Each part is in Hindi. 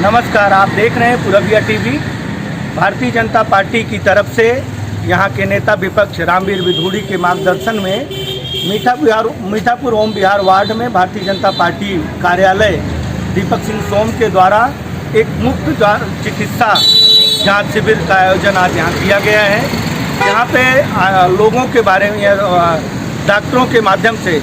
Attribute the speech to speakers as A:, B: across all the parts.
A: नमस्कार, आप देख रहे हैं पूरबिया टीवी। भारतीय जनता पार्टी की तरफ से यहाँ के नेता विपक्ष रामवीर विधूड़ी के मार्गदर्शन में मीठापुर ओम विहार वार्ड में भारतीय जनता पार्टी कार्यालय दीपक सिंह सोम के द्वारा एक मुफ्त चिकित्सा जांच शिविर का आयोजन आज यहाँ किया गया है। यहाँ पे लोगों के बारे में डॉक्टरों के माध्यम से,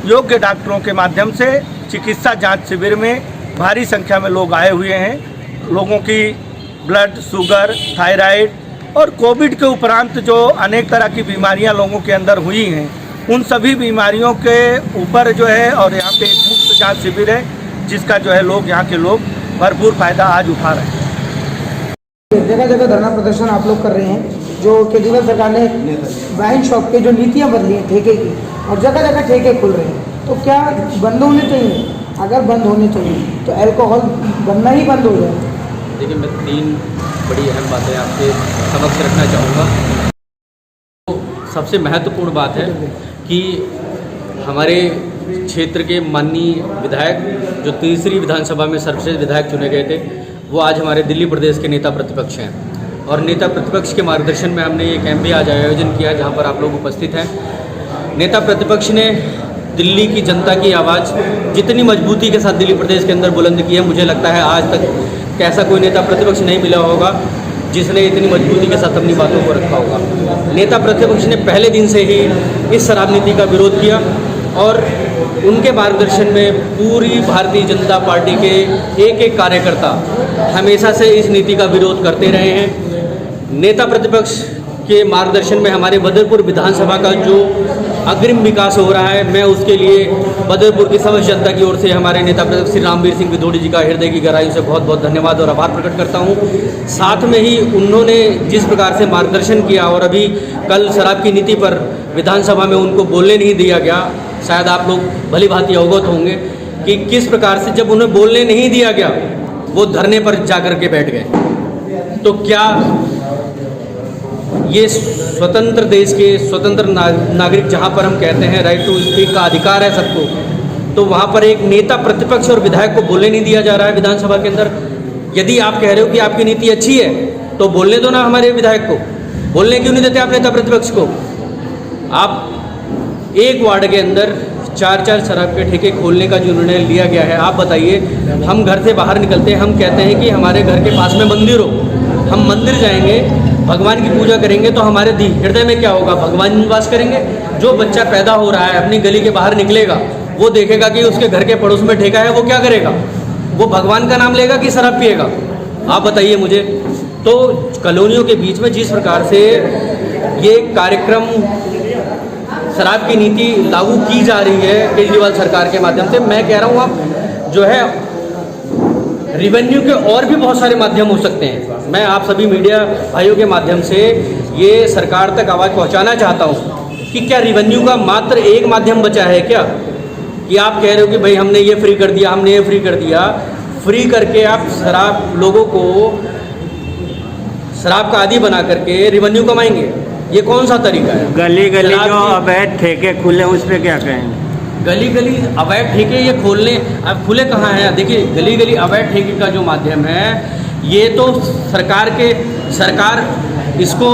A: योग्य डॉक्टरों के माध्यम से चिकित्सा जांच शिविर में भारी संख्या में लोग आए हुए हैं। लोगों की ब्लड शुगर, थायराइड और कोविड के उपरांत जो अनेक तरह की बीमारियां लोगों के अंदर हुई हैं, उन सभी बीमारियों के ऊपर जो है और यहाँ पे एक मुफ्त जांच शिविर है, जिसका जो है यहाँ के लोग भरपूर फायदा आज उठा रहे हैं।
B: जगह जगह धरना प्रदर्शन आप लोग कर रहे हैं। जो केजरीवाल सरकार ने वाइन शॉप के जो नीतियाँ बदली हैं ठेके की, और जगह जगह ठेके खुल रहे हैं, तो क्या बंद होने चाहिए? अगर बंद होने चाहिए तो अल्कोहल बनना ही बंद हो जाए।
C: देखिए, मैं 3 बड़ी अहम बातें आपके समक्ष रखना चाहूँगा। तो सबसे महत्वपूर्ण बात है कि हमारे क्षेत्र के माननीय विधायक जो तीसरी विधानसभा में सर्वश्रेष्ठ विधायक चुने गए थे, वो आज हमारे दिल्ली प्रदेश के नेता प्रतिपक्ष हैं। और नेता प्रतिपक्ष के मार्गदर्शन में हमने ये कैंप भी आज आयोजन किया, जहाँ पर आप लोग उपस्थित हैं। नेता प्रतिपक्ष ने दिल्ली की जनता की आवाज़ जितनी मजबूती के साथ दिल्ली प्रदेश के अंदर बुलंद की है, मुझे लगता है आज तक ऐसा कोई नेता प्रतिपक्ष नहीं मिला होगा जिसने इतनी मजबूती के साथ अपनी बातों को रखा होगा। नेता प्रतिपक्ष ने पहले दिन से ही इस शराब नीति का विरोध किया और उनके मार्गदर्शन में पूरी भारतीय जनता पार्टी के एक कार्यकर्ता हमेशा से इस नीति का विरोध करते रहे हैं। नेता प्रतिपक्ष के मार्गदर्शन में हमारे बदरपुर विधानसभा का जो अग्रिम विकास हो रहा है, मैं उसके लिए बदरपुर की समस्त जनता की ओर से हमारे नेता प्रतिपक्ष श्री रामवीर सिंह विधूड़ी जी का हृदय की गहराई से बहुत बहुत धन्यवाद और आभार प्रकट करता हूं। साथ में ही उन्होंने जिस प्रकार से मार्गदर्शन किया, और अभी कल शराब की नीति पर विधानसभा में उनको बोलने नहीं दिया गया, शायद आप लोग भली भांति अवगत होंगे कि किस प्रकार से जब उन्हें बोलने नहीं दिया गया, वो धरने पर जाकर के बैठ गए। तो क्या ये स्वतंत्र देश के स्वतंत्र नागरिक, जहाँ पर हम कहते हैं राइट टू स्पीक का अधिकार है सबको, तो वहाँ पर एक नेता प्रतिपक्ष और विधायक को बोलने नहीं दिया जा रहा है विधानसभा के अंदर। यदि आप कह रहे हो कि आपकी नीति अच्छी है तो बोलने दो ना हमारे विधायक को, बोलने क्यों नहीं देते आप नेता प्रतिपक्ष को? आप एक वार्ड के अंदर 4-4 शराब के ठेके खोलने का जो निर्णय लिया गया है, आप बताइए। हम घर से बाहर निकलते हैं, हम कहते हैं कि हमारे घर के पास में मंदिर हो, हम मंदिर जाएंगे, भगवान की पूजा करेंगे, तो हमारे हृदय में क्या होगा? भगवान निवास करेंगे। जो बच्चा पैदा हो रहा है अपनी गली के बाहर निकलेगा, वो देखेगा कि उसके घर के पड़ोस में ठेका है, वो क्या करेगा? वो भगवान का नाम लेगा कि शराब पिएगा? आप बताइए मुझे। तो कॉलोनियों के बीच में जिस प्रकार से ये कार्यक्रम शराब की नीति लागू की जा रही है केजरीवाल सरकार के माध्यम से, मैं कह रहा हूँ आप जो है रेवेन्यू के और भी बहुत सारे माध्यम हो सकते हैं। मैं आप सभी मीडिया भाइयों के माध्यम से ये सरकार तक आवाज़ पहुंचाना चाहता हूं कि क्या रेवेन्यू का मात्र एक माध्यम बचा है क्या? कि आप कह रहे हो कि भाई हमने ये फ्री कर दिया, हमने ये फ्री कर दिया, फ्री करके आप शराब लोगों को शराब का आदी बना करके रेवेन्यू कमाएंगे? ये कौन सा तरीका है?
D: गली गली जो अवैध ठेके खुले उस पर क्या कहेंगे?
C: गली गली अवैध ठेके ये खोलने, अब खुले कहाँ हैं? देखिए, गली गली अवैध ठेके का जो माध्यम है, ये तो सरकार इसको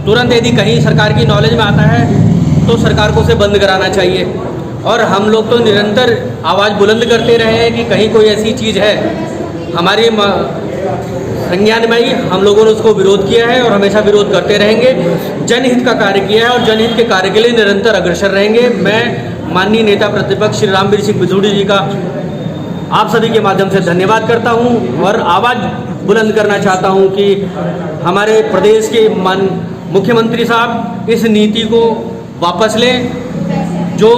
C: तुरंत, यदि कहीं सरकार की नॉलेज में आता है तो सरकार को उसे बंद कराना चाहिए। और हम लोग तो निरंतर आवाज़ बुलंद करते रहे हैं कि कहीं कोई ऐसी चीज़ है हमारे संज्ञान में ही, हम लोगों ने उसको विरोध किया है और हमेशा विरोध करते रहेंगे। जनहित का कार्य किया है और जनहित के कार्य के लिए निरंतर अग्रसर रहेंगे। मैं माननीय नेता प्रतिपक्ष श्री रामवीर सिंह विधूड़ी जी का आप सभी के माध्यम से धन्यवाद करता हूं और आवाज़ बुलंद करना चाहता हूं कि हमारे प्रदेश के मुख्यमंत्री साहब इस नीति को वापस लें। जो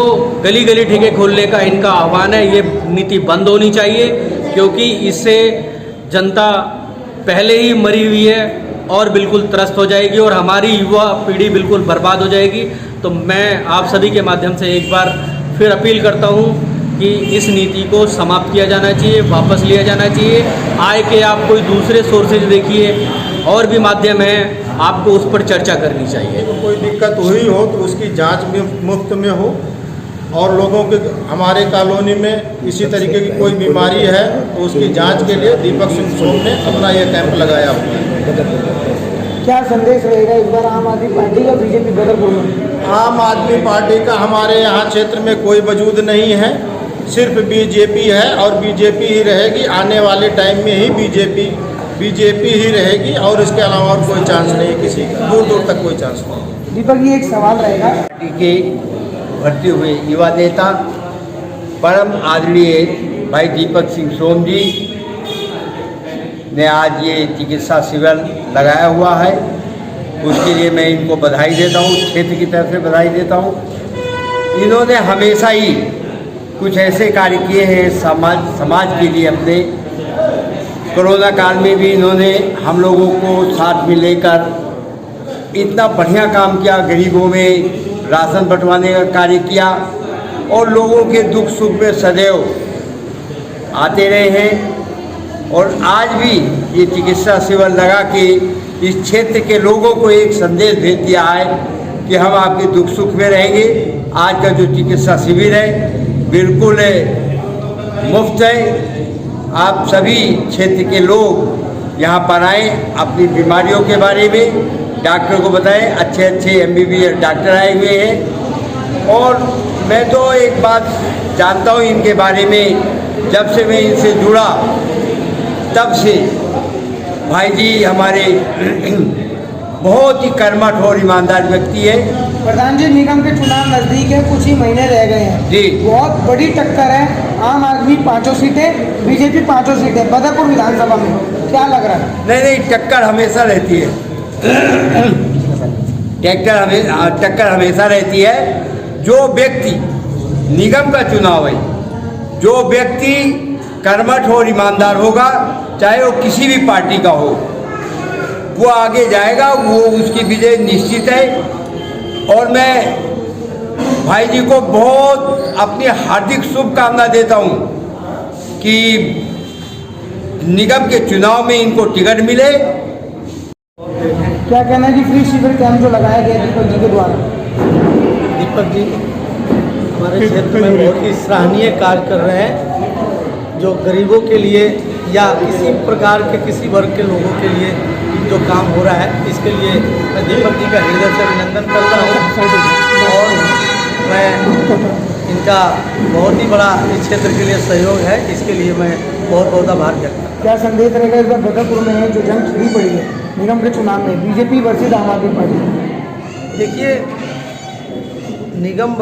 C: गली गली ठेके खोलने का इनका आह्वान है, ये नीति बंद होनी चाहिए, क्योंकि इससे जनता पहले ही मरी हुई है और बिल्कुल त्रस्त हो जाएगी और हमारी युवा पीढ़ी बिल्कुल बर्बाद हो जाएगी। तो मैं आप सभी के माध्यम से एक बार फिर अपील करता हूं कि इस नीति को समाप्त किया जाना चाहिए, वापस लिया जाना चाहिए। आय के आप कोई दूसरे सोर्सेज देखिए, और भी माध्यम है, आपको उस पर चर्चा करनी चाहिए।
E: तो कोई दिक्कत हुई हो तो उसकी जांच भी मुफ्त में हो, और लोगों के हमारे कॉलोनी में इसी तरीके की कोई बीमारी है तो उसकी जांच के लिए दीपक सिंह सोम ने अपना ये कैंप लगाया हुआ है।
B: क्या संदेश रहेगा इस बार आम आदमी पार्टी का बीजेपी बदरपुर में?
E: आम आदमी पार्टी का हमारे यहाँ क्षेत्र में कोई वजूद नहीं है, सिर्फ बीजेपी है और बीजेपी ही रहेगी। आने वाले टाइम में ही बीजेपी ही रहेगी और इसके अलावा और कोई चांस नहीं है किसी का, दूर दूर तक कोई चांस नहीं।
B: दीपक जी, एक सवाल रहेगा।
F: पार्टी के भर्ती हुए युवा नेता परम आदरणीय भाई दीपक सिंह सोम जी ने आज ये चिकित्सा शिविर लगाया हुआ है, उसके लिए मैं इनको बधाई देता हूँ, क्षेत्र की तरफ से बधाई देता हूँ। इन्होंने हमेशा ही कुछ ऐसे कार्य किए हैं समाज के लिए। अपने कोरोना काल में भी इन्होंने हम लोगों को साथ में लेकर इतना बढ़िया काम किया, गरीबों में राशन बंटवाने का कार्य किया और लोगों के दुख सुख में सदैव आते रहे हैं। और आज भी ये चिकित्सा शिविर लगा के इस क्षेत्र के लोगों को एक संदेश भेज दिया है कि हम आपके दुख सुख में रहेंगे। आज का जो चिकित्सा शिविर है बिल्कुल मुफ्त है। आप सभी क्षेत्र के लोग यहाँ पर आएँ, अपनी बीमारियों के बारे में डॉक्टर को बताएं। अच्छे MBBS डॉक्टर आए हुए हैं और मैं तो एक बात जानता हूँ इनके बारे में, जब से मैं इनसे जुड़ा तब से भाई जी हमारे बहुत ही कर्मठ और ईमानदार व्यक्ति है।
B: प्रधान जी, निगम के चुनाव नजदीक है, कुछ ही महीने रह गए हैं
F: जी।
B: बहुत बड़ी टक्कर है। आम आदमी 5 सीटें, बीजेपी 5 सीटें, बदरपुर विधानसभा में क्या लग रहा है?
F: नहीं, टक्कर हमेशा रहती है। टक्कर हमेशा रहती है। जो व्यक्ति निगम का चुनाव है, जो व्यक्ति कर्मठ और ईमानदार होगा, चाहे वो किसी भी पार्टी का हो, वो आगे जाएगा, वो उसकी विजय निश्चित है। और मैं भाई जी को बहुत अपनी हार्दिक शुभकामना देता हूँ कि निगम के चुनाव में इनको टिकट मिले।
B: क्या कहना है कि फ्री शिविर कैंप जो लगाया गया दीपक जी के द्वारा?
G: दीपक जी हमारे क्षेत्र में बहुत ही सराहनीय कार्य कर रहे हैं, जो गरीबों के लिए या किसी प्रकार के किसी वर्ग के लोगों के लिए जो काम हो रहा है, इसके लिए मैं दीपक जी का हृदय से अभिनंदन करता हूँ और मैं इनका बहुत ही बड़ा इस क्षेत्र के लिए सहयोग है, इसके लिए मैं बहुत बहुत आभार व्यक्त करता हूँ।
B: क्या संदेश रहेगा इस बार बदरपुर में है जो जंग छिड़ी पड़ी है निगम के चुनाव में, बीजेपी वर्सेज आम आदमी पार्टी?
G: देखिए, निगम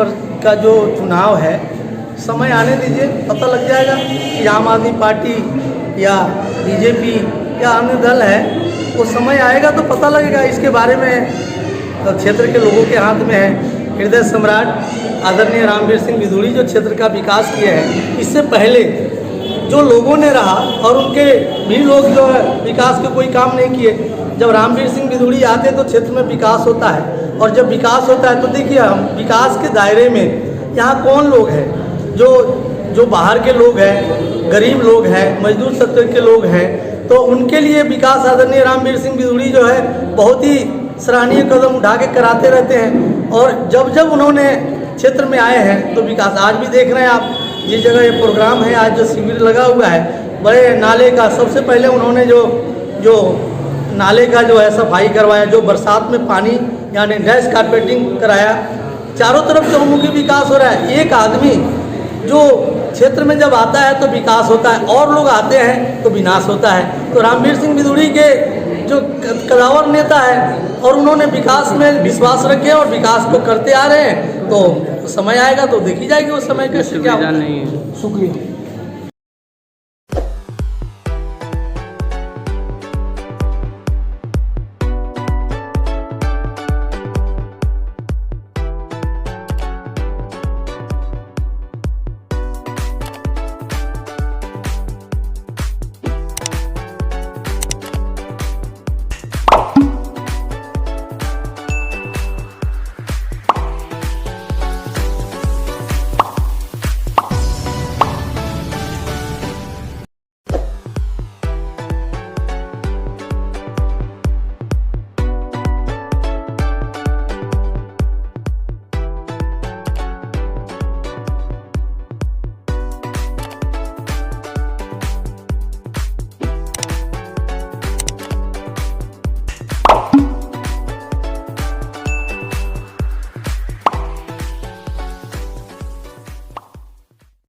G: का जो चुनाव है, समय आने दीजिए, पता लग जाएगा कि आम आदमी पार्टी या बीजेपी या अन्य दल है, वो समय आएगा तो पता लगेगा। इसके बारे में क्षेत्र के लोगों के हाथ में है। हृदय सम्राट आदरणीय रामवीर सिंह बिधूड़ी जो क्षेत्र का विकास किए हैं, इससे पहले जो लोगों ने रहा और उनके भी लोग जो है विकास के कोई काम नहीं किए। जब रामवीर सिंह बिधूड़ी आते तो क्षेत्र में विकास होता है, और जब विकास होता है तो देखिए हम विकास के दायरे में यहाँ कौन लोग हैं जो बाहर के लोग हैं, गरीब लोग हैं, मजदूर तबके के लोग हैं, तो उनके लिए विकास आदरणीय रामवीर सिंह बिधूड़ी जो है बहुत ही सराहनीय कदम उठा के कराते रहते हैं। और जब उन्होंने क्षेत्र में आए हैं तो विकास आज भी देख रहे हैं आप, जिस जगह ये प्रोग्राम है, आज जो शिविर लगा हुआ है, बड़े नाले का सबसे पहले उन्होंने जो नाले का जो है सफाई करवाया, जो बरसात में पानी यानी डैश कारपेटिंग कराया, चारों तरफ चहुमुखी विकास हो रहा है। एक आदमी जो क्षेत्र में जब आता है तो विकास होता है, और लोग आते हैं तो विनाश होता है। तो रामवीर सिंह बिधूड़ी के जो कदावर नेता है और उन्होंने विकास में विश्वास रखे और विकास को करते आ रहे हैं, तो समय आएगा तो देखी जाएगी उस समय कैसे क्या।
D: नहीं है।
B: शुक्रिया।